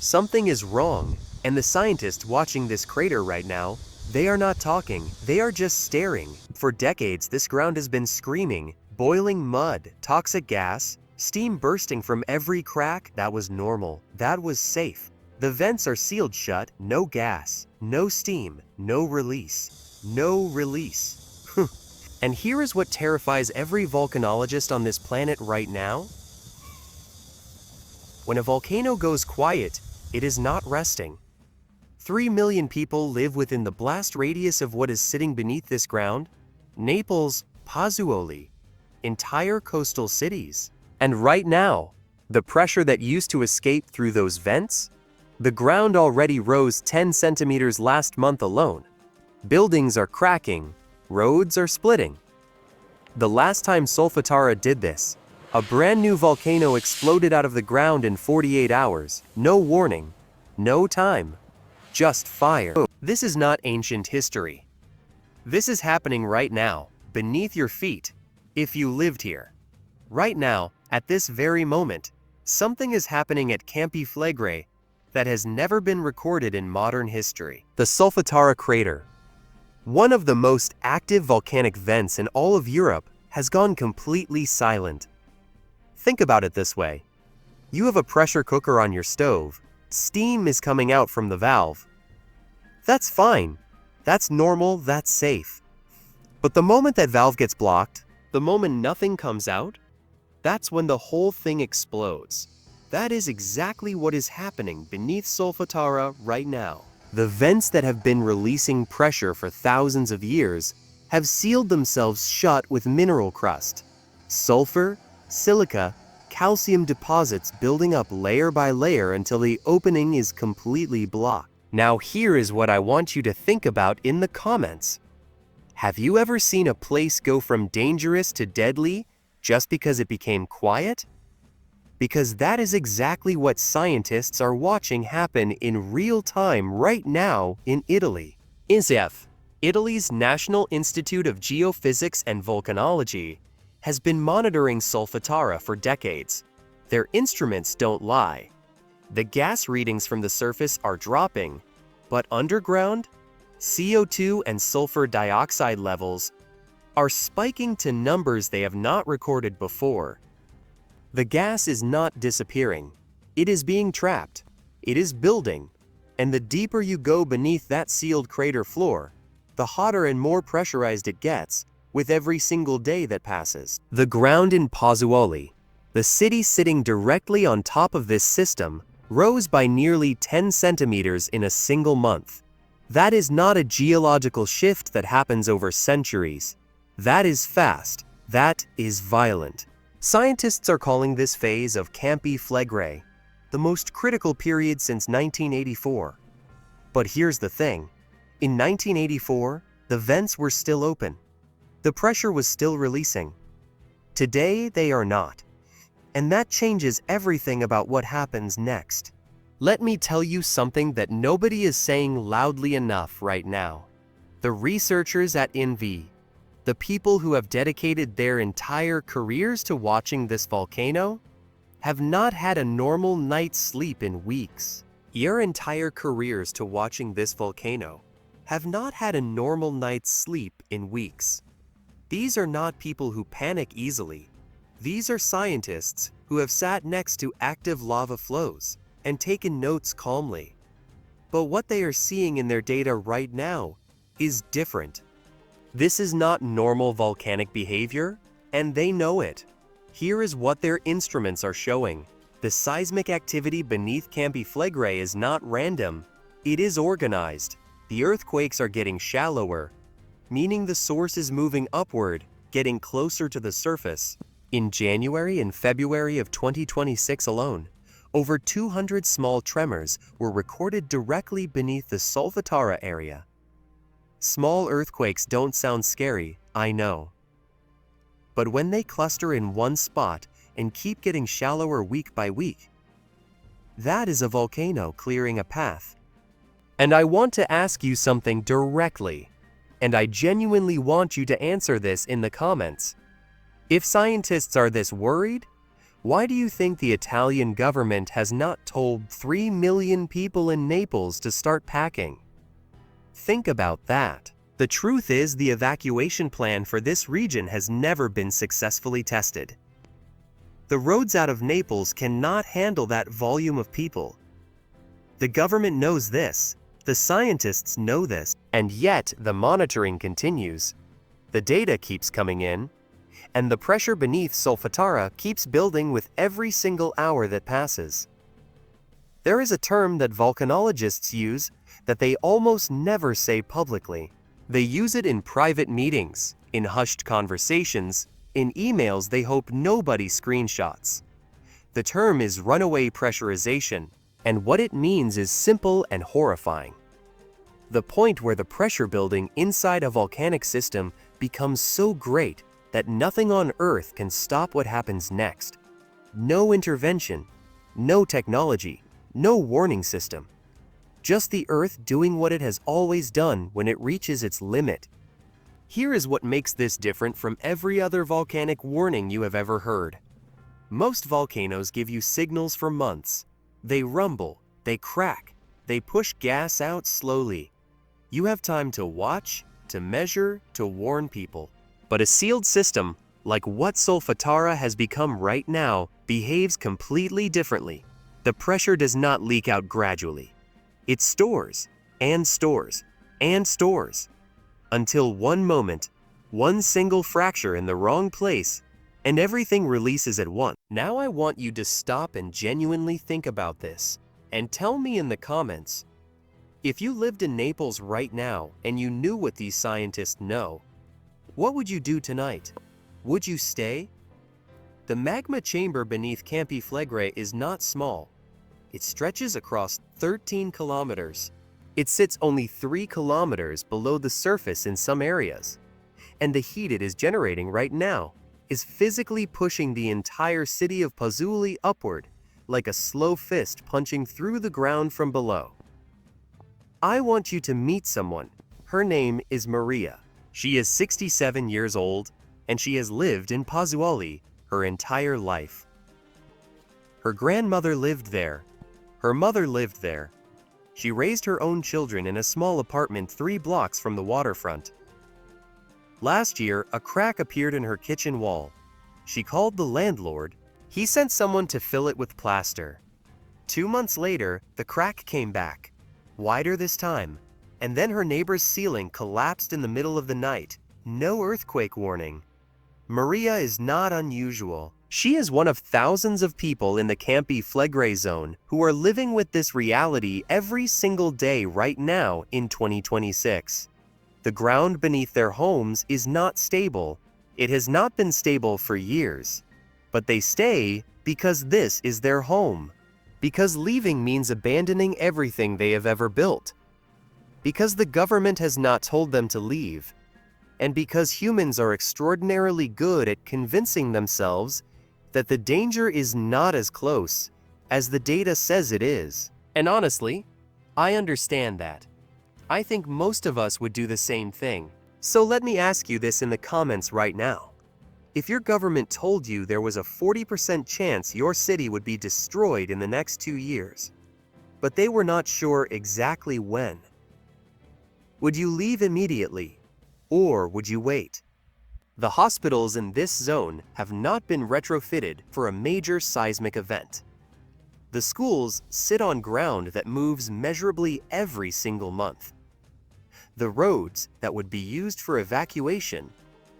Something is wrong, and the scientists watching this crater right now, they are not talking, they are just staring. For decades, this ground has been screaming, boiling mud, toxic gas, steam bursting from every crack. That was normal. That was safe. The vents are sealed shut, no gas, no steam, no release. No release. And here is what terrifies every volcanologist on this planet right now. When a volcano goes quiet, it is not resting. 3 million people live within the blast radius of what is sitting beneath this ground. Naples, Pozzuoli, entire coastal cities. And right now, the pressure that used to escape through those vents, the ground already rose 10 centimeters last month alone. Buildings are cracking, roads are splitting. The last time Solfatara did this, a brand new volcano exploded out of the ground in 48 hours. No warning, no time, just fire. This is not ancient history. This is happening right now, beneath your feet, if you lived here. Right now, at this very moment, something is happening at Campi Flegrei that has never been recorded in modern history. The Solfatara crater, one of the most active volcanic vents in all of Europe, has gone completely silent. Think about it this way. You have a pressure cooker on your stove. Steam is coming out from the valve. That's fine. That's normal, that's safe. But the moment that valve gets blocked, the moment nothing comes out, that's when the whole thing explodes. That is exactly what is happening beneath Solfatara right now. The vents that have been releasing pressure for thousands of years have sealed themselves shut with mineral crust. Sulfur, silica, calcium deposits building up layer by layer until the opening is completely blocked. Now here is what I want you to think about in the comments. Have you ever seen a place go from dangerous to deadly just because it became quiet? Because that is exactly what scientists are watching happen in real time right now in Italy. INSEF, Italy's National Institute of Geophysics and Volcanology, has been monitoring Solfatara for decades. Their instruments don't lie. The gas readings from the surface are dropping, but underground, CO2 and sulfur dioxide levels are spiking to numbers they have not recorded before. The gas is not disappearing. It is being trapped. It is building. And the deeper you go beneath that sealed crater floor, the hotter and more pressurized it gets with every single day that passes. The ground in Pozzuoli, the city sitting directly on top of this system, rose by nearly 10 centimeters in a single month. That is not a geological shift that happens over centuries. That is fast. That is violent. Scientists are calling this phase of Campi Flegrei the most critical period since 1984. But here's the thing. In 1984, the vents were still open. The pressure was still releasing. Today, they are not. And that changes everything about what happens next. Let me tell you something that nobody is saying loudly enough right now. The researchers at INV, the people who have dedicated their entire careers to watching this volcano, have not had a normal night's sleep in weeks. Your entire careers to watching this volcano have not had a normal night's sleep in weeks. These are not people who panic easily. These are scientists who have sat next to active lava flows and taken notes calmly. But what they are seeing in their data right now is different. This is not normal volcanic behavior, and they know it. Here is what their instruments are showing. The seismic activity beneath Campi Flegrei is not random. It is organized. The earthquakes are getting shallower, meaning the source is moving upward, getting closer to the surface. In January and February of 2026 alone, over 200 small tremors were recorded directly beneath the Solfatara area. Small earthquakes don't sound scary, I know. But when they cluster in one spot and keep getting shallower week by week, that is a volcano clearing a path. And I want to ask you something directly, and I genuinely want you to answer this in the comments. If scientists are this worried, Why do you think the Italian government has not told 3 million people in Naples to start packing? Think about that. The truth is, the evacuation plan for this region has never been successfully tested. The roads out of Naples cannot handle that volume of people. The government knows this, the scientists know this, and yet the monitoring continues. The data keeps coming in, and the pressure beneath Solfatara keeps building with every single hour that passes. There is a term that volcanologists use that they almost never say publicly. They use it in private meetings, in hushed conversations, in emails they hope nobody screenshots. The term is runaway pressurization, and what it means is simple and horrifying. The point where the pressure building inside a volcanic system becomes so great that nothing on Earth can stop what happens next. No intervention, no technology, no warning system. Just the Earth doing what it has always done when it reaches its limit. Here is what makes this different from every other volcanic warning you have ever heard. Most volcanoes give you signals for months. They rumble, they crack, they push gas out slowly. You have time to watch, to measure, to warn people. But a sealed system, like what Solfatara has become right now, behaves completely differently. The pressure does not leak out gradually. It stores, and stores, and stores, until one moment, one single fracture in the wrong place, and everything releases at once. Now I want you to stop and genuinely think about this, and tell me in the comments, if you lived in Naples right now and you knew what these scientists know, what would you do tonight? Would you stay? The magma chamber beneath Campi Flegrei is not small. It stretches across 13 kilometers. It sits only 3 kilometers below the surface in some areas. And the heat it is generating right now is physically pushing the entire city of Pozzuoli upward, like a slow fist punching through the ground from below. I want you to meet someone. Her name is Maria. She is 67 years old, and she has lived in Pozzuoli her entire life. Her grandmother lived there. Her mother lived there. She raised her own children in a small apartment 3 blocks from the waterfront. Last year, a crack appeared in her kitchen wall. She called the landlord. He sent someone to fill it with plaster. 2 months later, the crack came back, wider this time, and then her neighbor's ceiling collapsed in the middle of the night. No earthquake warning. Maria is not unusual. She is one of thousands of people in the Campi Flegrei zone who are living with this reality every single day right now in 2026. The ground beneath their homes is not stable. It has not been stable for years. But they stay because this is their home. Because leaving means abandoning everything they have ever built. Because the government has not told them to leave. And because humans are extraordinarily good at convincing themselves that the danger is not as close as the data says it is. And honestly, I understand that. I think most of us would do the same thing. So let me ask you this in the comments right now. If your government told you there was a 40% chance your city would be destroyed in the next 2 years, but they were not sure exactly when, would you leave immediately, or would you wait? The hospitals in this zone have not been retrofitted for a major seismic event. The schools sit on ground that moves measurably every single month. The roads that would be used for evacuation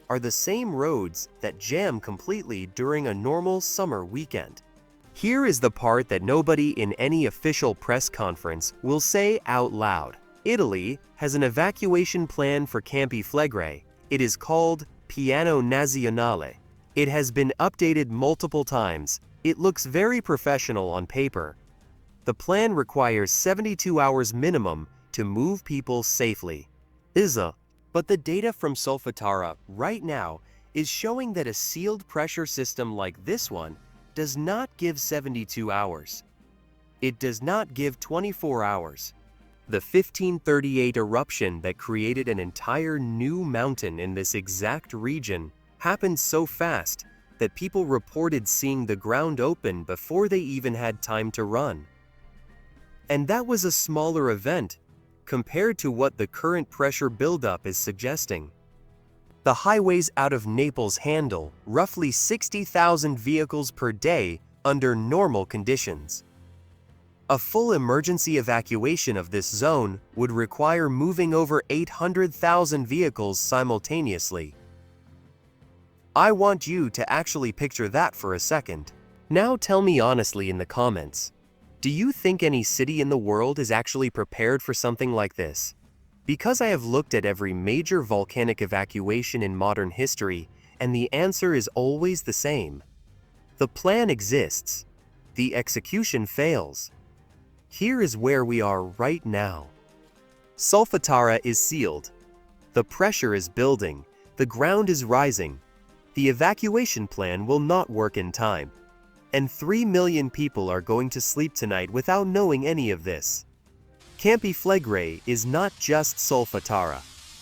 are the same roads that jam completely during a normal summer weekend. Here is the part that nobody in any official press conference will say out loud. Italy has an evacuation plan for Campi Flegrei. It is called Piano Nazionale. It has been updated multiple times. It looks very professional on paper. The plan requires 72 hours minimum to move people safely. But the data from Solfatara right now is showing that a sealed pressure system like this one does not give 72 hours. It does not give 24 hours. The 1538 eruption that created an entire new mountain in this exact region happened so fast that people reported seeing the ground open before they even had time to run. And that was a smaller event compared to what the current pressure buildup is suggesting. The highways out of Naples handle roughly 60,000 vehicles per day under normal conditions. A full emergency evacuation of this zone would require moving over 800,000 vehicles simultaneously. I want you to actually picture that for a second. Now tell me honestly in the comments, do you think any city in the world is actually prepared for something like this? Because I have looked at every major volcanic evacuation in modern history, and the answer is always the same. The plan exists. The execution fails. Here is where we are right now. Solfatara is sealed. The pressure is building. The ground is rising. The evacuation plan will not work in time. And 3 million people are going to sleep tonight without knowing any of this. Campi Flegrei is not just Solfatara.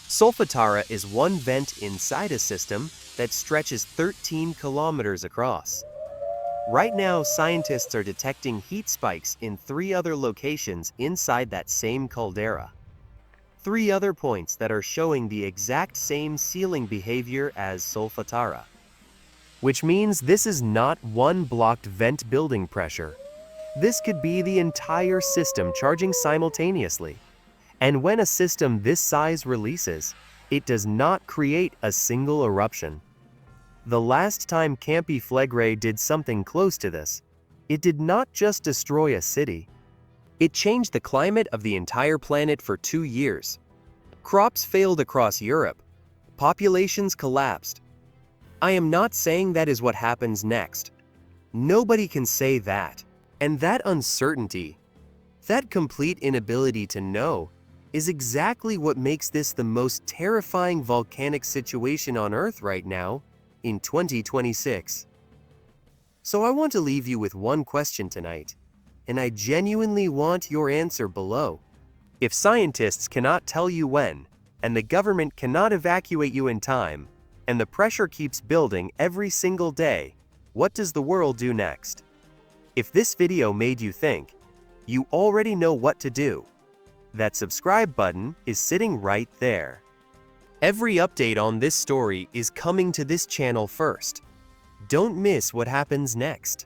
Solfatara is one vent inside a system that stretches 13 kilometers across. Right now, scientists are detecting heat spikes in 3 other locations inside that same caldera. 3 other points that are showing the exact same sealing behavior as Solfatara. Which means this is not one blocked vent building pressure. This could be the entire system charging simultaneously. And when a system this size releases, it does not create a single eruption. The last time Campi Flegrei did something close to this, it did not just destroy a city. It changed the climate of the entire planet for 2 years. Crops failed across Europe. Populations collapsed. I am not saying that is what happens next. Nobody can say that. And that uncertainty, that complete inability to know, is exactly what makes this the most terrifying volcanic situation on Earth right now, in 2026. So I want to leave you with one question tonight, and I genuinely want your answer below. If scientists cannot tell you when, and the government cannot evacuate you in time, and the pressure keeps building every single day, what does the world do next? If this video made you think, you already know what to do. That subscribe button is sitting right there. Every update on this story is coming to this channel first. Don't miss what happens next.